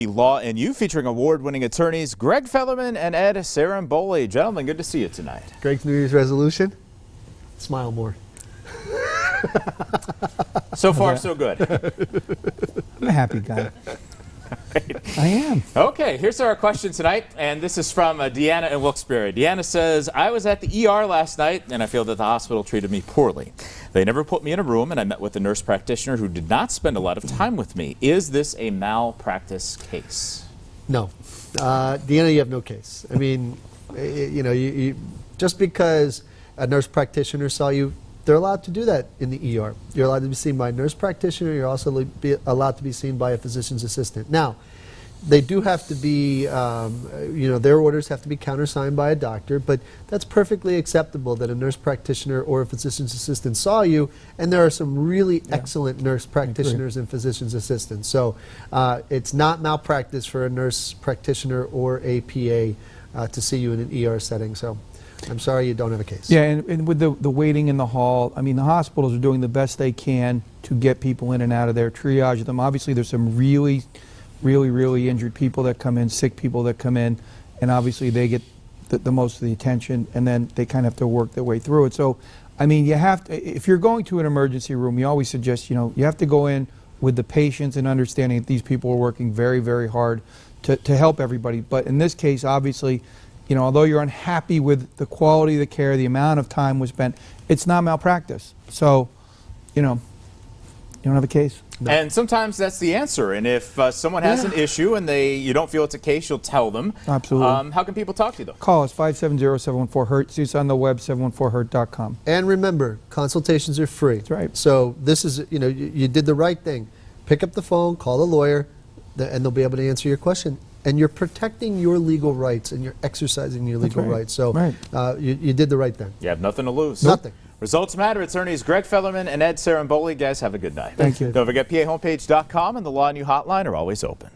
Law and You, featuring award-winning attorneys Greg Fellerman and Ed Ciarimboli. Gentlemen, good to see you tonight. Greg's New Year's resolution? Smile more. So far, so good. I'm a happy guy. I am. Okay, here's our question tonight, and this is from Deanna in Wilkes-Barre. Deanna says, I was at the ER last night, and I feel that the hospital treated me poorly. They never put me in a room, and I met with a nurse practitioner who did not spend a lot of time with me. Is this a malpractice case? No. Deanna, you have no case. I mean, you just because a nurse practitioner saw you, they're allowed to do that in the ER. You're allowed to be seen by a nurse practitioner. You're also allowed to be seen by a physician's assistant. Now, they do have to be, their orders have to be countersigned by a doctor, but that's perfectly acceptable that a nurse practitioner or a physician's assistant saw you, and there are some really excellent nurse practitioners and physician's assistants. So it's not malpractice for a nurse practitioner or a PA to see you in an ER setting. So I'm sorry you don't have a case. Yeah, and with the waiting in the hall, I mean, the hospitals are doing the best they can to get people in and out of there, triage them. Obviously, there's some really injured people that come in, sick people that come in, and obviously they get the most of the attention, and then they kind of have to work their way through it. So, I mean, you have to, if you're going to an emergency room, you always suggest, you have to go in with the patience and understanding that these people are working very, very hard to help everybody. But in this case, obviously, although you're unhappy with the quality of the care, the amount of time was spent, it's not malpractice. So, you don't have a case. No. And sometimes that's the answer. And if someone has an issue and you don't feel it's a case, you'll tell them. Absolutely. How can people talk to you, though? Call us, 570-714-HURT. See us on the web, 714hurt.com. And remember, consultations are free. That's right. So this is, you did the right thing. Pick up the phone, call the lawyer, and they'll be able to answer your question. And you're protecting your legal rights, and you're exercising your legal rights. So you did the right thing. You have nothing to lose. Nothing. Results matter. Attorneys Greg Fellerman and Ed Ciarimboli. Guys, have a good night. Thank you. Don't forget, PAHomepage.com and the Law and You hotline are always open.